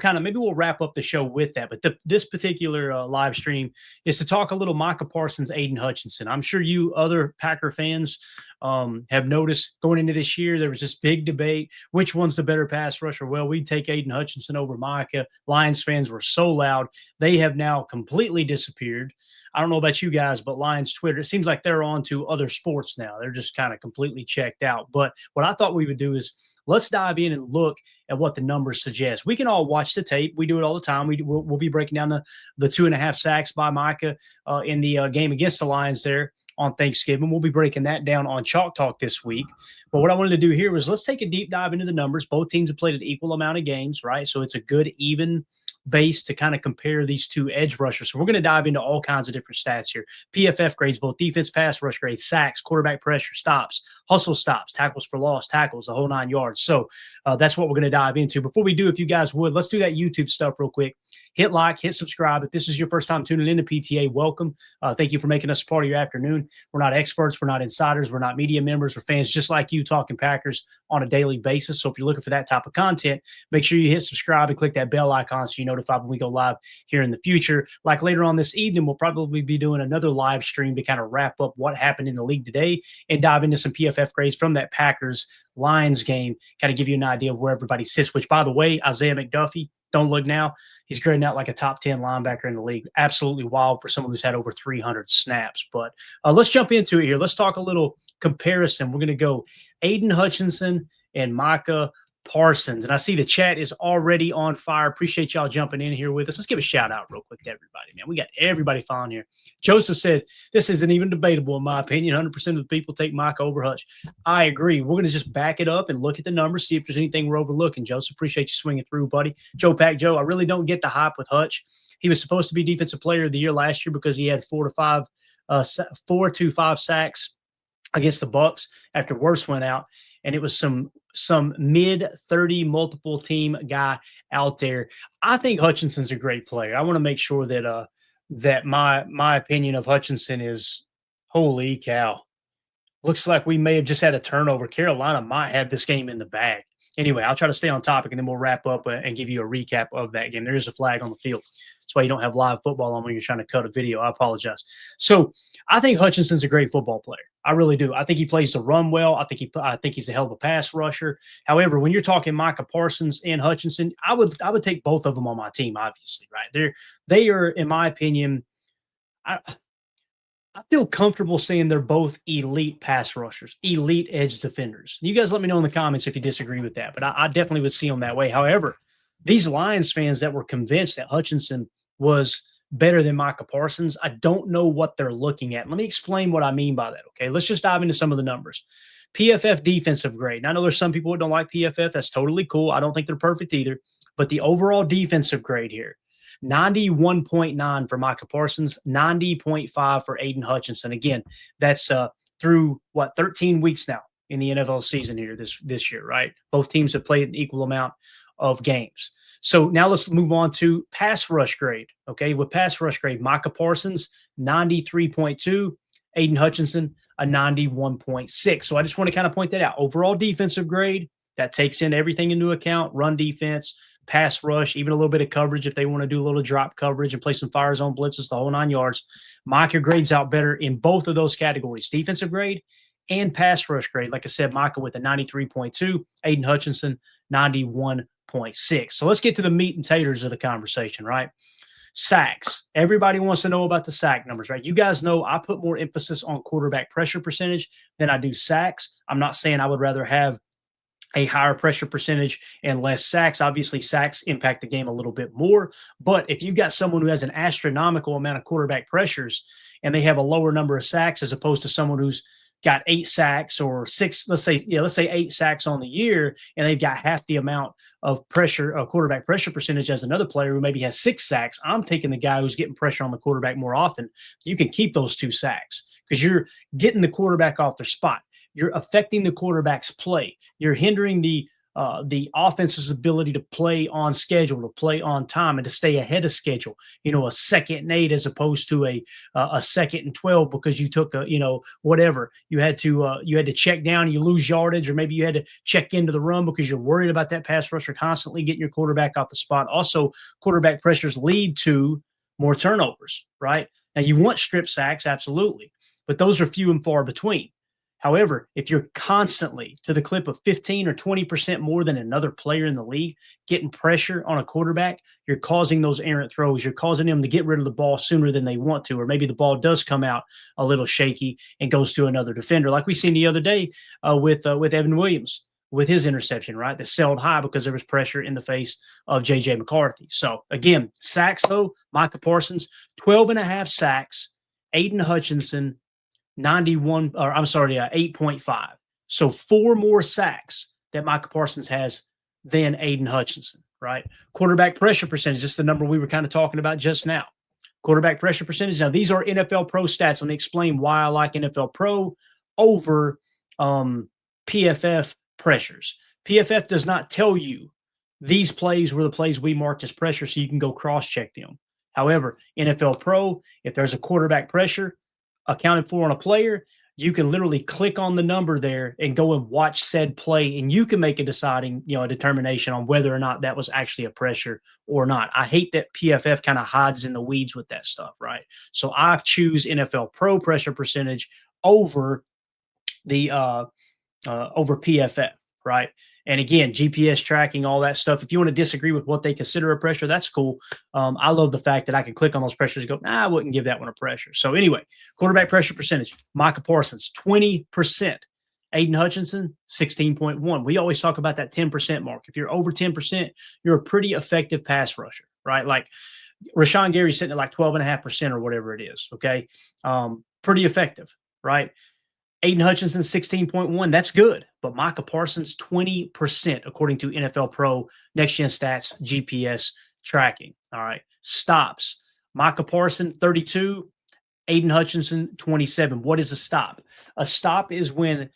kind of maybe we'll wrap up the show with that. But this particular live stream is to talk a little Micah Parsons, Aiden Hutchinson. I'm sure you other Packer fans have noticed going into this year, there was this big debate. Which one's the better pass rusher? Well, we'd take Aiden Hutchinson over Micah. Lions fans were so loud. They have now completely disappeared. I don't know about you guys, but Lions Twitter, it seems like they're on to other sports now. They're just kind of completely checked out. But what I thought we would do is let's dive in and look at what the numbers suggest. We can all watch the tape. We do it all the time. We'll be breaking down the 2.5 sacks by Micah in the game against the Lions there on Thanksgiving. We'll be breaking that down on Chalk Talk this week. But what I wanted to do here was let's take a deep dive into the numbers. Both teams have played an equal amount of games, right? So it's a good, even base to kind of compare these two edge rushers. So we're going to dive into all kinds of different stats here. PFF grades, both defense, pass rush grades, sacks, quarterback pressure, stops, hustle stops, tackles for loss, tackles, the whole 9 yards. So that's what we're going to dive into. Before we do, if you guys would, let's do that YouTube stuff real quick. Hit like, hit subscribe. If this is your first time tuning into PTA, welcome. Thank you for making us a part of your afternoon. We're not experts. We're not insiders. We're not media members. We're fans just like you talking Packers on a daily basis. So if you're looking for that type of content, make sure you hit subscribe and click that bell icon so you're notified when we go live here in the future. Like later on this evening, we'll probably be doing another live stream to kind of wrap up what happened in the league today and dive into some PFF grades from that Packers-Lions game, kind of give you an idea of where everybody sits, which, by the way, Isaiah McDuffie, don't look now. He's grading out like a top 10 linebacker in the league. Absolutely wild for someone who's had over 300 snaps. But let's jump into it here. Let's talk a little comparison. We're going to go Aiden Hutchinson and Micah Parsons. And I see the chat is already on fire. Appreciate y'all jumping in here with us. Let's give a shout out real quick to everybody, man. We got everybody following here. Joseph said, this isn't even debatable in my opinion. 100% of the people take Micah over Hutch. I agree. We're going to just back it up and look at the numbers, see if there's anything we're overlooking. Joseph, appreciate you swinging through, buddy. Joe Pack Joe, I really don't get the hype with Hutch. He was supposed to be defensive player of the year last year because he had 4 to 5 sacks against the Bucs after Wirfs went out. And it was some mid-30 multiple team guy out there. I think Hutchinson's a great player. I want to make sure that that my opinion of Hutchinson is, holy cow. Looks like we may have just had a turnover. Carolina might have this game in the bag. Anyway, I'll try to stay on topic, and then we'll wrap up and give you a recap of that game. There is a flag on the field. That's why you don't have live football on when you're trying to cut a video. I apologize. So I think Hutchinson's a great football player. I really do. I think he plays the run well. I think he's a hell of a pass rusher. However, when you're talking Micah Parsons and Hutchinson, I would take both of them on my team, obviously, right? They are, in my opinion, I feel comfortable saying they're both elite pass rushers, elite edge defenders. You guys let me know in the comments if you disagree with that, but I definitely would see them that way. However, these Lions fans that were convinced that Hutchinson was better than Micah Parsons, I don't know what they're looking at. Let me explain what I mean by that, okay? Let's just dive into some of the numbers. PFF defensive grade. And I know there's some people who don't like PFF. That's totally cool. I don't think they're perfect either. But the overall defensive grade here, 91.9 for Micah Parsons, 90.5 for Aiden Hutchinson. Again, that's through, 13 weeks now in the NFL season here this year, right? Both teams have played an equal amount of games. So now let's move on to pass rush grade, okay? With pass rush grade, Micah Parsons, 93.2, Aiden Hutchinson, a 91.6. So I just want to kind of point that out. Overall defensive grade, that takes in everything into account, run defense, pass rush, even a little bit of coverage if they want to do a little drop coverage and play some fire zone blitzes, the whole 9 yards. Micah grades out better in both of those categories, defensive grade and pass rush grade. Like I said, Micah with a 93.2, Aiden Hutchinson, 91.6. So let's get to the meat and taters of the conversation, right? Sacks. Everybody wants to know about the sack numbers, right? You guys know I put more emphasis on quarterback pressure percentage than I do sacks. I'm not saying I would rather have a higher pressure percentage and less sacks. Obviously, sacks impact the game a little bit more. But if you've got someone who has an astronomical amount of quarterback pressures and they have a lower number of sacks as opposed to someone who's got 8 sacks or 6, let's say 8 sacks on the year, and they've got half the amount of pressure, quarterback pressure percentage as another player who maybe has 6 sacks, I'm taking the guy who's getting pressure on the quarterback more often. You can keep those 2 sacks because you're getting the quarterback off their spot. You're affecting the quarterback's play. You're hindering the the offense's ability to play on schedule, to play on time, and to stay ahead of schedule. You know, a 2nd and 8 as opposed to a 2nd and 12 because you took a, you know, whatever you had to check down, you lose yardage, or maybe you had to check into the run because you're worried about that pass rusher constantly getting your quarterback off the spot. Also, quarterback pressures lead to more turnovers, right? Now you want strip sacks, absolutely, but those are few and far between. However, if you're constantly to the clip of 15 or 20% more than another player in the league getting pressure on a quarterback, you're causing those errant throws. You're causing them to get rid of the ball sooner than they want to, or maybe the ball does come out a little shaky and goes to another defender, like we seen the other day with Evan Williams with his interception, right? That sailed high because there was pressure in the face of J.J. McCarthy. So again, sacks though, Micah Parsons, 12 and a half sacks, Aiden Hutchinson, 8.5. So 4 more sacks that Micah Parsons has than Aiden Hutchinson, right? Quarterback pressure percentage, just the number we were kind of talking about just now. Quarterback pressure percentage. Now, these are NFL Pro stats. Let me explain why I like NFL Pro over PFF pressures. PFF does not tell you these plays were the plays we marked as pressure, so you can go cross-check them. However, NFL Pro, if there's a quarterback pressure accounted for on a player, you can literally click on the number there and go and watch said play, and you can make a determination on whether or not that was actually a pressure or not. I hate that PFF kind of hides in the weeds with that stuff, right? So I choose NFL Pro pressure percentage over the over PFF, right? And again, GPS tracking, all that stuff. If you want to disagree with what they consider a pressure, that's cool. I love the fact that I can click on those pressures and go, I wouldn't give that one a pressure. So anyway, quarterback pressure percentage, Micah Parsons, 20%. Aiden Hutchinson, 16.1. We always talk about that 10% mark. If you're over 10%, you're a pretty effective pass rusher, right? Like Rashawn Gary's sitting at like 12.5% or whatever it is, okay? Pretty effective, right? Aiden Hutchinson, 16.1. That's good. But Micah Parsons, 20%, according to NFL Pro, Next Gen Stats, GPS tracking. All right. Stops. Micah Parsons, 32. Aiden Hutchinson, 27. What is a stop? A stop is when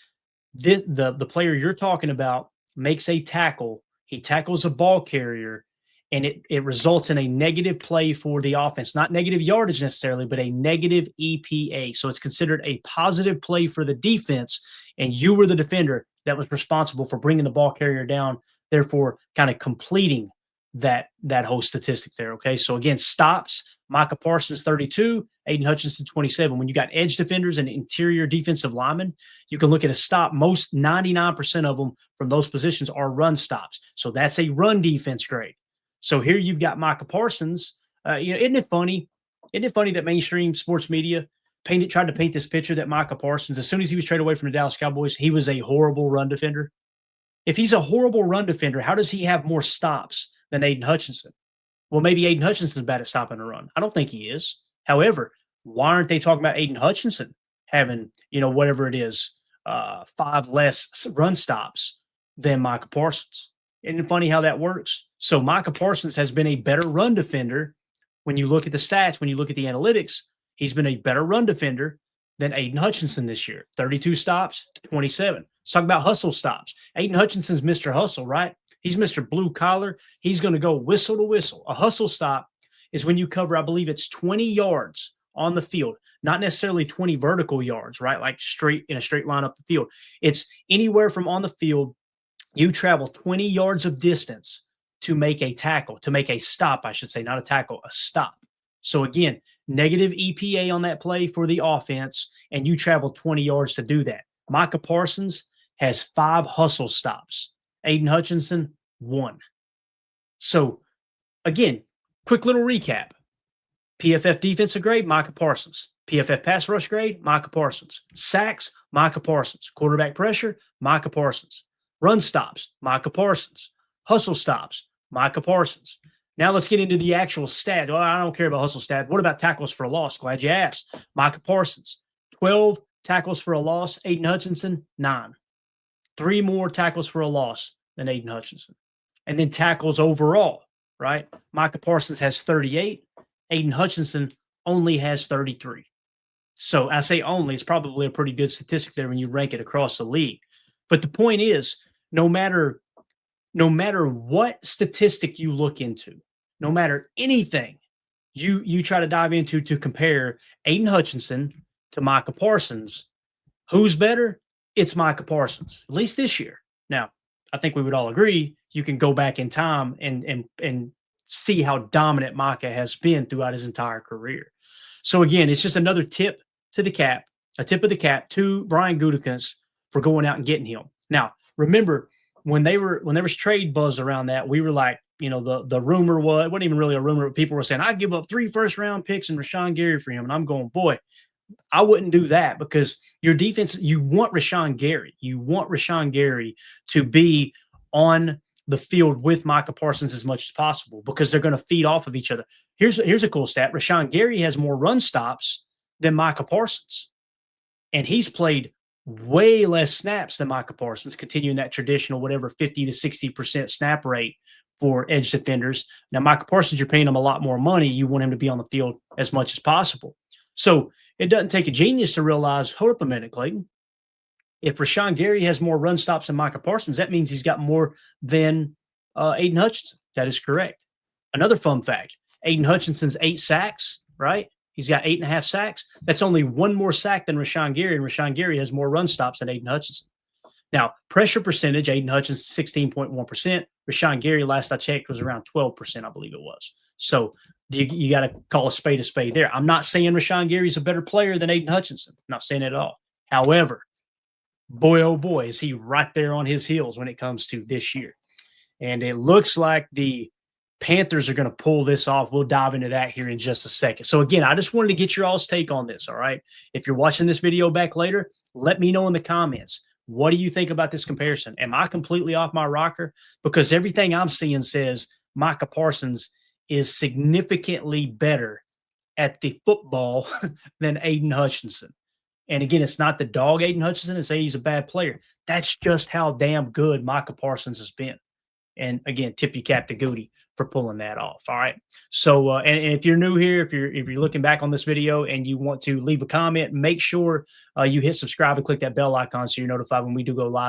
the player you're talking about makes a tackle. He tackles a ball carrier, and it results in a negative play for the offense. Not negative yardage necessarily, but a negative EPA. So it's considered a positive play for the defense, and you were the defender that was responsible for bringing the ball carrier down, therefore kind of completing that whole statistic there, okay? So again, stops, Micah Parsons, 32, Aiden Hutchinson, 27. When you got edge defenders and interior defensive linemen, you can look at a stop. Most 99% of them from those positions are run stops. So that's a run defense grade. So here you've got Micah Parsons. Isn't it funny? Isn't it funny that mainstream sports media tried to paint this picture that Micah Parsons, as soon as he was traded away from the Dallas Cowboys, he was a horrible run defender? If he's a horrible run defender, how does he have more stops than Aiden Hutchinson? Well, maybe Aiden Hutchinson's bad at stopping a run. I don't think he is. However, why aren't they talking about Aiden Hutchinson having, whatever it is, 5 less run stops than Micah Parsons? Isn't it funny how that works? So Micah Parsons has been a better run defender. When you look at the stats, when you look at the analytics, he's been a better run defender than Aiden Hutchinson this year. 32 stops to 27. Let's talk about hustle stops. Aiden Hutchinson's Mr. Hustle, right? He's Mr. Blue Collar. He's going to go whistle to whistle. A hustle stop is when you cover, I believe it's 20 yards on the field, not necessarily 20 vertical yards, right? Like straight in a straight line up the field. It's anywhere from on the field, you travel 20 yards of distance to make a tackle, to make a stop, I should say, not a tackle, a stop. So again, negative EPA on that play for the offense, and you travel 20 yards to do that. Micah Parsons has 5 hustle stops. Aiden Hutchinson, 1. So again, quick little recap. PFF defensive grade, Micah Parsons. PFF pass rush grade, Micah Parsons. Sacks, Micah Parsons. Quarterback pressure, Micah Parsons. Run stops, Micah Parsons. Hustle stops, Micah Parsons. Now let's get into the actual stat. Well, I don't care about hustle stat. What about tackles for a loss? Glad you asked. Micah Parsons, 12 tackles for a loss. Aiden Hutchinson, 9. 3 more tackles for a loss than Aiden Hutchinson. And then tackles overall, right? Micah Parsons has 38. Aiden Hutchinson only has 33. So I say only, it's probably a pretty good statistic there when you rank it across the league. But the point is, no matter no matter what statistic you look into, no matter anything you try to dive into to compare Aiden Hutchinson to Micah Parsons, who's better? It's Micah Parsons, at least this year. Now, I think we would all agree you can go back in time and see how dominant Micah has been throughout his entire career. So again, it's just another tip to the cap, a tip of the cap to Brian Gutekunst for going out and getting him. Now, remember when there was trade buzz around that, we were like, the rumor was, it wasn't even really a rumor, but people were saying, I'd give up 3 first-round picks and Rashawn Gary for him. And I'm going, boy, I wouldn't do that, because your defense, you want Rashawn Gary. You want Rashawn Gary to be on the field with Micah Parsons as much as possible, because they're going to feed off of each other. Here's a cool stat. Rashawn Gary has more run stops than Micah Parsons, and he's played way less snaps than Micah Parsons, continuing that traditional whatever 50 to 60% snap rate for edge defenders. Now, Micah Parsons, you're paying him a lot more money. You want him to be on the field as much as possible. So it doesn't take a genius to realize, hold up a minute, Clayton. If Rashawn Gary has more run stops than Micah Parsons, that means he's got more than Aiden Hutchinson. That is correct. Another fun fact, Aiden Hutchinson's 8 sacks, right? He's got 8.5 sacks. That's only 1 more sack than Rashawn Gary, and Rashawn Gary has more run stops than Aiden Hutchinson. Now, pressure percentage, Aiden Hutchinson 16.1%. Rashawn Gary, last I checked, was around 12%, I believe it was. So you got to call a spade there. I'm not saying Rashawn Gary's a better player than Aiden Hutchinson. I'm not saying it at all. However, boy, oh boy, is he right there on his heels when it comes to this year. And it looks like the Panthers are going to pull this off. We'll dive into that here in just a second. So again, I just wanted to get your all's take on this, all right? If you're watching this video back later, let me know in the comments. What do you think about this comparison? Am I completely off my rocker? Because everything I'm seeing says Micah Parsons is significantly better at the football than Aiden Hutchinson. And again, it's not the dog Aiden Hutchinson and say he's a bad player. That's just how damn good Micah Parsons has been. And again, tip your cap to Goody for pulling that off. All right. So, and if you're new here, if you're looking back on this video and you want to leave a comment, make sure you hit subscribe and click that bell icon so you're notified when we do go live.